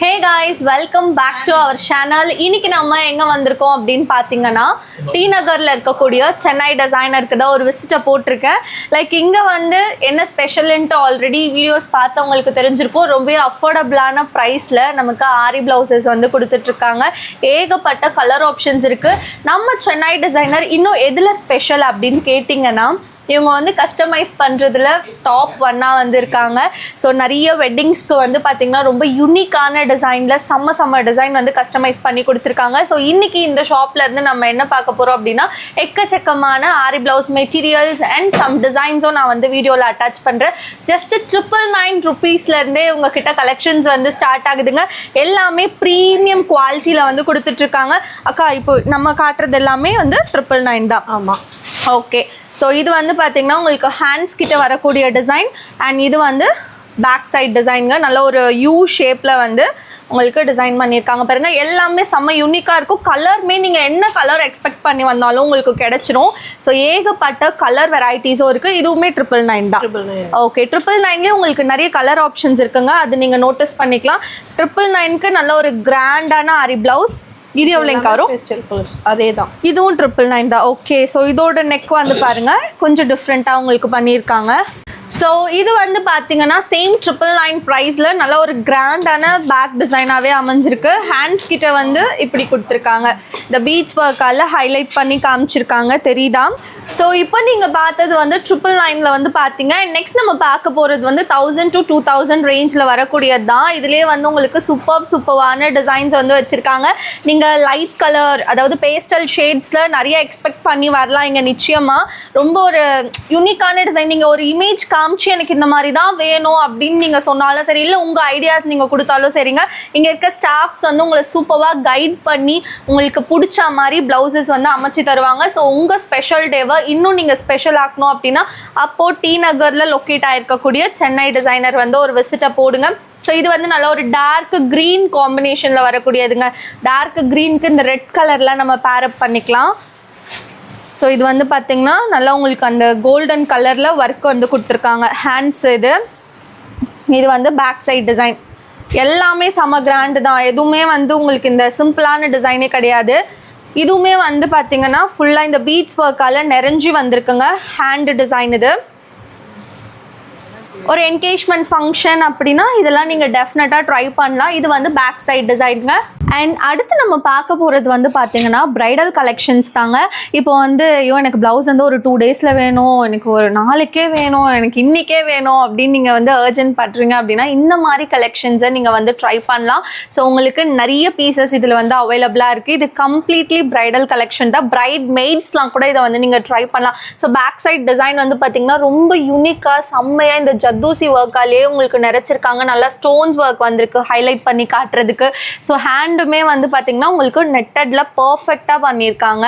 Hey guys, welcome back to our channel. இன்னைக்கு நம்ம எங்க வந்திருக்கோம் அப்படினு பாத்தீங்கன்னா டி நகர்ல இருக்கக்கூடிய சென்னை டிசைனருக்கு தான் ஒரு விசிட்ட போட்டுருக்கேன். லைக் இங்க வந்து என்ன ஸ்பெஷல்ன்ட்டு ஆல்ரெடி வீடியோஸ் பார்த்தவங்களுக்கு தெரிஞ்சிருக்கும். ரொம்ப அஃபோர்டபுளான பிரைஸ்ல நமக்கு ஆரி பிளவுசஸ் வந்து கொடுத்துட்டு இருக்காங்க. ஏகப்பட்ட கலர் ஆப்ஷன்ஸ் இருக்கு. நம்ம சென்னை டிசைனர் இன்னும் எதுல ஸ்பெஷல் அப்படின்னு கேட்டிங்கன்னா இவங்க வந்து கஸ்டமைஸ் பண்ணுறதுல டாப் ஒன்னாக வந்து இருக்காங்க. ஸோ நிறைய வெட்டிங்ஸ்க்கு வந்து பார்த்திங்கன்னா ரொம்ப யூனிக்கான டிசைனில் செம்ம டிசைன் வந்து கஸ்டமைஸ் பண்ணி கொடுத்துருக்காங்க. ஸோ இன்றைக்கி இந்த ஷாப்லேருந்து நம்ம என்ன பார்க்க போகிறோம் அப்படின்னா எக்கச்சக்கமான ஆரி ப்ளவுஸ் மெட்டீரியல்ஸ் அண்ட் சம் டிசைன்ஸும் நான் வந்து வீடியோவில் அட்டாச் பண்ணுறேன். ஜஸ்ட் 999 rupeesலேருந்தே உங்ககிட்ட கலெக்ஷன்ஸ் வந்து ஸ்டார்ட் ஆகுதுங்க. எல்லாமே ப்ரீமியம் குவாலிட்டியில் வந்து கொடுத்துட்ருக்காங்க. அக்கா இப்போ நம்ம காட்டுறது எல்லாமே வந்து 999 தான். ஆமாம், ஓகே. ஸோ இது வந்து பார்த்தீங்கன்னா உங்களுக்கு ஹேண்ட்ஸ் கிட்ட வரக்கூடிய டிசைன் அண்ட் இது வந்து பேக் சைட் டிசைனுங்க. நல்ல ஒரு யூ ஷேப்பில் வந்து உங்களுக்கு டிசைன் பண்ணியிருக்காங்க பாருங்க. எல்லாமே செம்ம யூனிக்காக இருக்கும். கலருமே நீங்கள் என்ன கலர் எக்ஸ்பெக்ட் பண்ணி வந்தாலும் உங்களுக்கு கிடைச்சிரும். ஸோ ஏகப்பட்ட கலர் வெரைட்டிஸும் இருக்குது. இதுவுமே 999 தான். ஓகே, 999லேயே உங்களுக்கு நிறைய கலர் ஆப்ஷன்ஸ் இருக்குங்க. அது நீங்கள் நோட்டீஸ் பண்ணிக்கலாம். 999க்கு நல்ல ஒரு கிராண்டான ஆரி ப்ளவுஸ். இது எவ்வளோங்க வரும்? அதே தான், இதுவும் 999 தான். ஓகே, ஸோ இதோட நெக் வந்து பாருங்க கொஞ்சம் டிஃப்ரெண்ட்டாக உங்களுக்கு பண்ணியிருக்காங்க. ஸோ இது வந்து பார்த்தீங்கன்னா சேம் 999 ப்ரைஸில் நல்ல ஒரு கிராண்டான பேக் டிசைனாகவே அமைஞ்சிருக்கு. ஹேண்ட்ஸ் கிட்ட வந்து இப்படி கொடுத்துருக்காங்க. இந்த பீச் ஒர்க்கால் ஹைலைட் பண்ணி காமிச்சிருக்காங்க, தெரியுதா? ஸோ இப்போ நீங்கள் பார்த்தது வந்து 999ல் வந்து பார்த்தீங்க. நெக்ஸ்ட் நம்ம பார்க்க போகிறது வந்து 1000 to 2000 ரேஞ்சில் வரக்கூடியது தான். இதுலேயே வந்து உங்களுக்கு சூப்பர்வான டிசைன்ஸ் வந்து வச்சுருக்காங்க. நீங்கள் லைட் கலர், அதாவது பேஸ்டல் ஷேட்ஸில் நிறைய எக்ஸ்பெக்ட் பண்ணி வரலாம். இங்கே நிச்சயமாக ரொம்ப ஒரு யூனிக்கான டிசைன். நீங்கள் ஒரு இமேஜ் காமிச்சு எனக்கு இந்த மாதிரி தான் வேணும் அப்படின்னு நீங்கள் சொன்னாலும் சரி, இல்லை உங்கள் ஐடியாஸ் நீங்கள் கொடுத்தாலும் சரிங்க. இங்கே இருக்க ஸ்டாஃப்ஸ் வந்து உங்களை சூப்பராக கைட் பண்ணி உங்களுக்கு பிடிச்ச மாதிரி ப்ளவுசஸ் வந்து அமைச்சு தருவாங்க. ஸோ உங்கள் ஸ்பெஷல் டேவை இன்னும் நீங்கள் ஸ்பெஷல் ஆக்கணும் அப்படின்னா அப்போது டி நகரில் லொக்கேட் ஆகிருக்கக்கூடிய சென்னை டிசைனர் வந்து ஒரு விசிட்டை போடுங்க. ஸோ இது வந்து நல்ல ஒரு டார்க் க்ரீன் காம்பினேஷனில் வரக்கூடியதுங்க. டார்க் க்ரீனுக்கு இந்த ரெட் கலரில் நம்ம பேரப் பண்ணிக்கலாம். ஸோ இது வந்து பார்த்திங்கன்னா நல்லா உங்களுக்கு அந்த கோல்டன் கலரில் ஒர்க் வந்து கொடுத்துருக்காங்க. ஹேண்ட்ஸ் இது வந்து பேக் சைட் டிசைன் எல்லாமே செம கிராண்டு தான். எதுவுமே வந்து உங்களுக்கு இந்த சிம்பிளான டிசைனே கிடையாது. இதுவுமே வந்து பார்த்திங்கன்னா ஃபுல்லாக இந்த பீச் ஒர்க்கால் நிறைஞ்சி வந்திருக்குங்க. ஹேண்டு டிசைன் இது ஒரு என்கேஜ்மெண்ட் ஃபங்க்ஷன் அப்படின்னா இதெல்லாம் நீங்கள் டெஃபினட்டாக ட்ரை பண்ணலாம். இது வந்து பேக் சைட் டிசைனுங்க. அண்ட் அடுத்து நம்ம பார்க்க போகிறது வந்து பார்த்தீங்கன்னா ப்ரைடல் கலெக்ஷன்ஸ் தாங்க. இப்போ வந்து எனக்கு ப்ளவுஸ் வந்து ஒரு 2 days வேணும், எனக்கு ஒரு நாளைக்கே வேணும், எனக்கு இன்றைக்கே வேணும் அப்படின்னு நீங்கள் வந்து அர்ஜென்ட் பண்ணுறீங்க அப்படின்னா இந்த மாதிரி கலெக்ஷன்ஸை நீங்கள் வந்து ட்ரை பண்ணலாம். ஸோ உங்களுக்கு நிறைய பீசஸ் இதில் வந்து அவைலபிளாக இருக்குது. இது கம்ப்ளீட்லி ப்ரைடல் கலெக்ஷன் தான். பிரைட் மெய்ட்ஸ்லாம் கூட இதை வந்து நீங்கள் ட்ரை பண்ணலாம். ஸோ பேக் சைட் டிசைன் வந்து பார்த்தீங்கன்னா ரொம்ப யூனிக்காக செம்மையாக இந்த ஜத்தூசி ஒர்க்காலேயே உங்களுக்கு நிறைச்சிருக்காங்க. நல்லா ஸ்டோன்ஸ் ஒர்க் வந்திருக்கு ஹைலைட் பண்ணி காட்டுறதுக்கு. ஸோ ஹேண்டுமே வந்து பார்த்தீங்கன்னா உங்களுக்கு நெட்டட்ல பர்ஃபெக்டாக பண்ணியிருக்காங்க.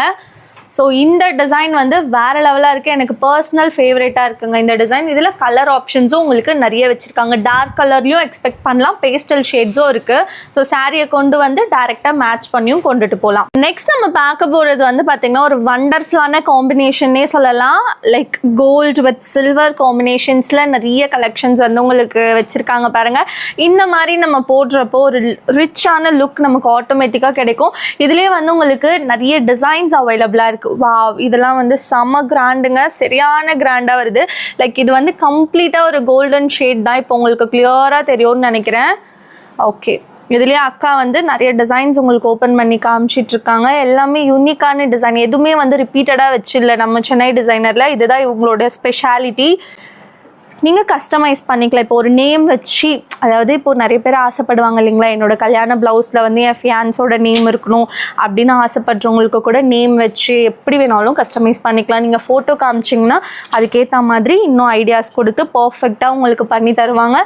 ஸோ இந்த டிசைன் வந்து வேறு லெவலாக இருக்குது. எனக்கு பர்சனல் ஃபேவரேட்டாக இருக்குங்க இந்த டிசைன். இதில் கலர் ஆப்ஷன்ஸும் உங்களுக்கு நிறைய வச்சுருக்காங்க. டார்க் கலர்லையும் எக்ஸ்பெக்ட் பண்ணலாம், பேஸ்டல் ஷேட்ஸும் இருக்குது. ஸோ சாரியை கொண்டு வந்து டைரெக்டாக மேட்ச் பண்ணியும் கொண்டுட்டு போகலாம். நெக்ஸ்ட் நம்ம பார்க்க போகிறது வந்து பார்த்திங்கன்னா ஒரு வண்டர்ஃபுல்லான காம்பினேஷன்னே சொல்லலாம். லைக் கோல்டு வித் சில்வர் காம்பினேஷன்ஸில் நிறைய கலெக்ஷன்ஸ் வந்து உங்களுக்கு வச்சுருக்காங்க பாருங்கள். இந்த மாதிரி நம்ம போடுறப்போ ஒரு ரிச்சான லுக் நமக்கு ஆட்டோமேட்டிக்காக கிடைக்கும். இதுலேயே வந்து உங்களுக்கு நிறைய டிசைன்ஸ் அவைலபிளாக இருக்குது. வா, இதெல்லாம் வந்து செம கிராண்டுங்க, சரியான கிராண்டாக வருது. லைக் இது வந்து கம்ப்ளீட்டாக ஒரு கோல்டன் ஷேட் தான். இப்போ உங்களுக்கு கிளியராக தெரியும்னு நினைக்கிறேன். ஓகே, இதுலேயே அக்கா வந்து நிறைய டிசைன்ஸ் உங்களுக்கு ஓப்பன் பண்ணி காமிச்சிட்ருக்காங்க. எல்லாமே யூனிக்கான டிசைன், எதுவுமே வந்து ரிப்பீட்டடாக வச்சில்லை நம்ம சென்னை டிசைனரில். இதுதான் இவங்களோட ஸ்பெஷாலிட்டி. நீங்கள் கஸ்டமைஸ் பண்ணிக்கலாம். இப்போ ஒரு நேம் வச்சு, அதாவது இப்போது நிறைய பேர் ஆசைப்படுவாங்க இல்லைங்களா, என்னோடய கல்யாண ப்ளவுஸில் வந்து என் ஃபியான்ஸோட நேம் இருக்கணும் அப்படின்னு ஆசைப்படுறவங்களுக்கு கூட நேம் வச்சு எப்படி வேணாலும் கஸ்டமைஸ் பண்ணிக்கலாம். நீங்கள் ஃபோட்டோ காமிச்சிங்கன்னா அதுக்கேற்ற மாதிரி இன்னும் ஐடியாஸ் கொடுத்து பர்ஃபெக்டாக உங்களுக்கு பண்ணி தருவாங்க.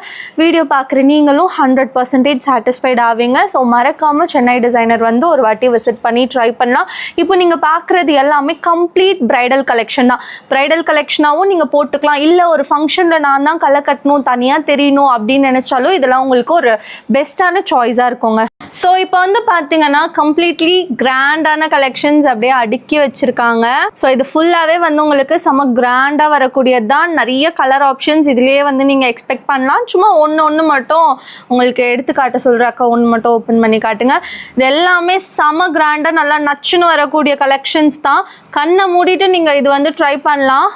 வீடியோ பார்க்குற நீங்களும் 100% சாட்டிஸ்ஃபைட் ஆவீங்க. ஸோ மறக்காமல் சென்னை டிசைனர் வந்து ஒரு வாட்டி விசிட் பண்ணி ட்ரை பண்ணலாம். இப்போ நீங்கள் பார்க்குறது எல்லாமே கம்ப்ளீட் ப்ரைடல் கலெக்ஷன் தான். ப்ரைடல் கலெக்ஷனாகவும் நீங்கள் போட்டுக்கலாம். இல்லை ஒரு ஃபங்க்ஷனில் நான் தான் களை கட்டணும் தனியாக தெரியணும் அப்படின்னு நினச்சாலும் இதெல்லாம் உங்களுக்கு ஒரு பெஸ்ட்டான சாய்ஸாக இருக்குங்க. ஸோ இப்போ வந்து பார்த்தீங்கன்னா கம்ப்ளீட்லி கிராண்டான கலெக்ஷன்ஸ் அப்படியே அடுக்கி வச்சுருக்காங்க. ஸோ இது ஃபுல்லாகவே வந்து உங்களுக்கு செம கிராண்டாக வரக்கூடியது தான். நிறைய கலர் ஆப்ஷன்ஸ் இதுலேயே வந்து நீங்கள் எக்ஸ்பெக்ட் பண்ணலாம். சும்மா ஒன்று மட்டும் உங்களுக்கு எடுத்துக்காட்ட சொல்கிறாக்கா, ஒன்று மட்டும் ஓப்பன் பண்ணி காட்டுங்க. இது எல்லாமே செம கிராண்டாக நல்லா நச்சுன்னு வரக்கூடிய கலெக்ஷன்ஸ் தான். கண்ணை மூடிட்டு நீங்கள் இது வந்து ட்ரை பண்ணலாம்.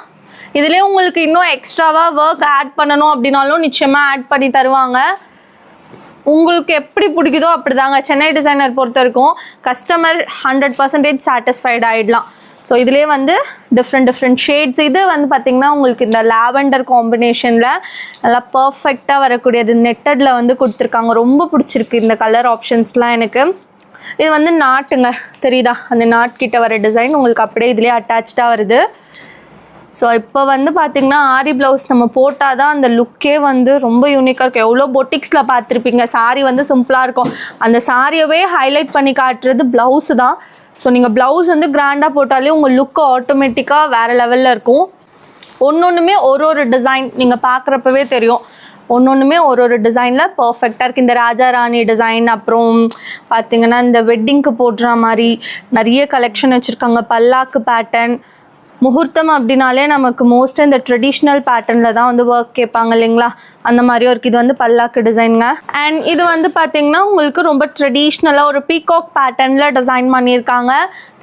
இதுலேயே உங்களுக்கு இன்னும் எக்ஸ்ட்ராவாக ஒர்க் ஆட் பண்ணணும் அப்படின்னாலும் நிச்சயமாக ஆட் பண்ணி தருவாங்க. உங்களுக்கு எப்படி பிடிக்குதோ அப்படி தாங்க. சென்னை டிசைனர் பொறுத்த வரைக்கும் கஸ்டமர் 100% சாட்டிஸ்ஃபைட் ஆகிடலாம். ஸோ இதுலேயே வந்து டிஃப்ரெண்ட் ஷேட்ஸ். இது வந்து பார்த்திங்கன்னா உங்களுக்கு இந்த லாவெண்டர் காம்பினேஷனில் நல்லா பர்ஃபெக்டாக வரக்கூடியது நெட்டடில் வந்து கொடுத்துருக்காங்க. ரொம்ப பிடிச்சிருக்கு இந்த கலர் ஆப்ஷன்ஸ்லாம் எனக்கு. இது வந்து நாட்டுங்க, தெரியுதா? அந்த நாட்கிட்ட வர டிசைன் உங்களுக்கு அப்படியே இதுலேயே அட்டாச்சாக வருது. ஸோ இப்போ வந்து பார்த்திங்கன்னா ஆரி ப்ளவுஸ் நம்ம போட்டால் தான் அந்த லுக்கே வந்து ரொம்ப யூனிக்காக இருக்கும். எவ்வளோ பொட்டிக்ஸில் பார்த்துருப்பீங்க, சாரீ வந்து சிம்பிளாக இருக்கும், அந்த சாரியவே ஹைலைட் பண்ணி காட்டுறது ப்ளவுஸு தான். ஸோ நீங்கள் ப்ளவுஸ் வந்து கிராண்டாக போட்டாலே உங்கள் லுக்கு ஆட்டோமேட்டிக்காக வேறு லெவலில் இருக்கும். ஒன்றுமே ஒரு டிசைன் நீங்கள் பார்க்குறப்பவே தெரியும். ஒன்றுமே ஒரு டிசைனில் பர்ஃபெக்டாக இருக்குது. இந்த ராஜா ராணி டிசைன், அப்புறம் பார்த்திங்கன்னா இந்த வெட்டிங்க்கு போடுற மாதிரி நிறைய கலெக்ஷன் வச்சுருக்காங்க. பல்லாக்கு பேட்டர்ன், முகூர்த்தம் அப்படின்னாலே நமக்கு மோஸ்ட்டாக இந்த ட்ரெடிஷ்னல் பேட்டர்னில் தான் வந்து ஒர்க் கேட்பாங்க இல்லைங்களா, அந்த மாதிரியும் இருக்குது. இது வந்து பல்லாக்கு டிசைனுங்க. அண்ட் இது வந்து பார்த்திங்கன்னா உங்களுக்கு ரொம்ப ட்ரெடிஷ்னலாக ஒரு பீகாக் பேட்டர்னில் டிசைன் பண்ணியிருக்காங்க.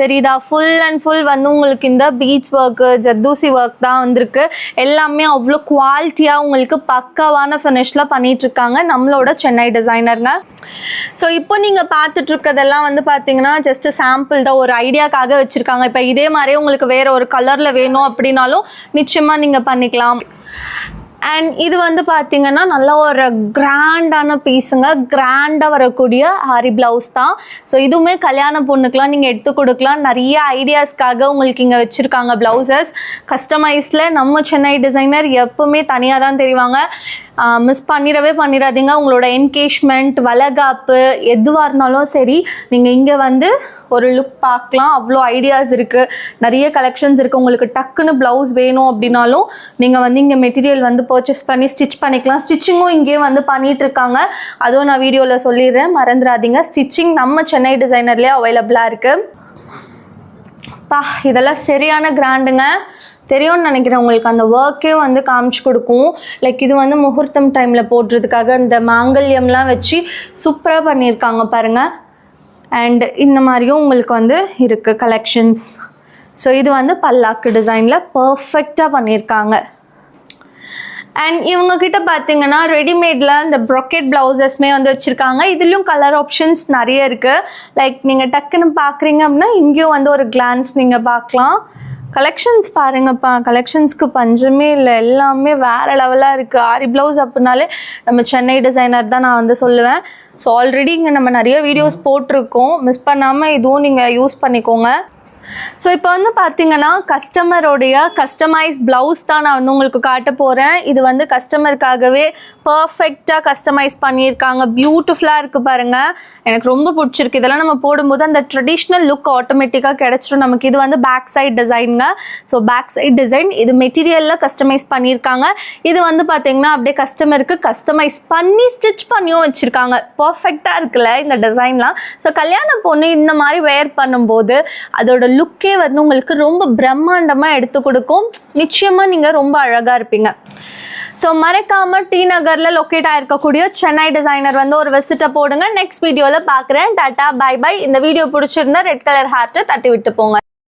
தெரியுதா? ஃபுல் அண்ட் ஃபுல் வந்து உங்களுக்கு இந்த பீட்ஸ் ஒர்க்கு, ஜர்தூசி ஒர்க் தான் வந்திருக்கு. எல்லாமே அவ்வளோ குவாலிட்டியாக உங்களுக்கு பக்காவான ஃபினிஷில் பண்ணிகிட்ருக்காங்க நம்மளோட சென்னை டிசைனருங்க. ஸோ இப்போ நீங்கள் பார்த்துட்ருக்கதெல்லாம் வந்து பார்த்தீங்கன்னா ஜஸ்ட்டு சாம்பிள் தான், ஒரு ஐடியாக்காக வச்சுருக்காங்க. இப்போ இதே மாதிரியே உங்களுக்கு வேறு ஒரு கலரில் வேணும் அப்படின்னாலும் நிச்சயமாக நீங்கள் பண்ணிக்கலாம். அண்ட் இது வந்து பார்த்தீங்கன்னா நல்ல ஒரு கிராண்டான பீஸுங்க, கிராண்டாக வரக்கூடிய ஆரி ப்ளவுஸ் தான். ஸோ இதுவுமே கல்யாண பொண்ணுக்கெலாம் நீங்கள் எடுத்து கொடுக்கலாம். நிறைய ஐடியாஸ்க்காக உங்களுக்கு இங்கே வச்சுருக்காங்க ப்ளவுசஸ். கஸ்டமைஸில் நம்ம சென்னை டிசைனர் எப்போவுமே தனியாக தான் தெரிவாங்க. மிஸ் பண்ணிடாதீங்க. உங்களோட என்கேஜ்மெண்ட், வளகாப்பு எதுவாக இருந்தாலும் சரி, நீங்கள் இங்கே வந்து ஒரு லுக் பார்க்கலாம். அவ்வளோ ஐடியாஸ் இருக்குது, நிறைய கலெக்ஷன்ஸ் இருக்குது. உங்களுக்கு டக்குன்னு ப்ளவுஸ் வேணும் அப்படின்னாலும் நீங்கள் வந்து இங்கே மெட்டீரியல் வந்து பர்ச்சேஸ் பண்ணி ஸ்டிச் பண்ணிக்கலாம். ஸ்டிச்சிங்கும் இங்கேயே வந்து பண்ணிகிட்ருக்காங்க. அதுவும் நான் வீடியோவில் சொல்லிடுறேன், மறந்துடாதீங்க. ஸ்டிச்சிங் நம்ம சென்னை டிசைனர்லேயே அவைலபிளாக இருக்குது. இதெல்லாம் சரியான கிராண்டுங்க. தெரியும்னு நினைக்கிறேன் உங்களுக்கு. அந்த ஒர்க்கே வந்து காமிச்சு கொடுக்கும். லைக் இது வந்து முகூர்த்தம் டைமில் போடுறதுக்காக இந்த மாங்கல்யம்லாம் வச்சு சூப்பராக பண்ணியிருக்காங்க பாருங்கள். அண்ட் இந்த மாதிரியும் உங்களுக்கு வந்து இருக்குது கலெக்ஷன்ஸ். ஸோ இது வந்து பல்லாக்கு டிசைனில் பர்ஃபெக்டாக பண்ணியிருக்காங்க. அண்ட் இவங்கக்கிட்ட பார்த்தீங்கன்னா ரெடிமேடில் இந்த ப்ரொக்கெட் ப்ளவுசஸ்மே வந்து வச்சுருக்காங்க. இதுலேயும் கலர் ஆப்ஷன்ஸ் நிறைய இருக்குது. லைக் நீங்கள் டக்குன்னு பார்க்குறீங்க அப்படின்னா இங்கேயும் வந்து ஒரு கிளான்ஸ் நீங்கள் பார்க்கலாம். கலெக்ஷன்ஸ் பாருங்கப்பா, கலெக்ஷன்ஸ்க்கு பஞ்சமே இல்லை, எல்லாமே வேறு லெவலாக இருக்குது. ஆரி ப்ளவுஸ் அப்படின்னாலே நம்ம சென்னை டிசைனர் தான் நான் வந்து சொல்லுவேன். ஸோ ஆல்ரெடி இங்கே நம்ம நிறைய வீடியோஸ் போட்டிருக்கோம், மிஸ் பண்ணாமல் இதுவும் நீங்கள் யூஸ் பண்ணிக்கோங்க. ஸோ இப்போ வந்து பார்த்தீங்கன்னா கஸ்டமரோடைய கஸ்டமைஸ் ப்ளவுஸ் தான் நான் வந்து உங்களுக்கு காட்ட போகிறேன். இது வந்து கஸ்டமருக்காகவே பர்ஃபெக்டாக கஸ்டமைஸ் பண்ணியிருக்காங்க. பியூட்டிஃபுல்லாக இருக்குது பாருங்கள், எனக்கு ரொம்ப பிடிச்சிருக்கு. இதெல்லாம் நம்ம போடும்போது அந்த ட்ரெடிஷ்னல் லுக் ஆட்டோமேட்டிக்காக கிடச்சிடும் நமக்கு. இது வந்து பேக் சைட் டிசைனுங்க. ஸோ பேக் சைட் டிசைன் இது மெட்டீரியலில் கஸ்டமைஸ் பண்ணியிருக்காங்க. இது வந்து பார்த்தீங்கன்னா அப்படியே கஸ்டமருக்கு கஸ்டமைஸ் பண்ணி ஸ்டிச் பண்ணியும் வச்சுருக்காங்க. பர்ஃபெக்டாக இருக்குல்ல இந்த டிசைன்லாம். ஸோ கல்யாண பொண்ணு இந்த மாதிரி வேர் பண்ணும்போது அதோட லுக்கே வந்து உங்களுக்கு ரொம்ப பிரம்மாண்டமாக எடுத்து கொடுக்கும். நிச்சயமாக நீங்கள் ரொம்ப அழகாக இருப்பீங்க. ஸோ மறக்காமல் டி நகரில் லொக்கேட் ஆகிருக்கக்கூடிய சென்னை டிசைனர் வந்து ஒரு விசிட்டை போடுங்க. நெக்ஸ்ட் வீடியோவில் பார்க்குறேன். Tata, bye bye. இந்த வீடியோ பிடிச்சிருந்தா ரெட் கலர் ஹார்ட்டை தட்டி விட்டு போங்க.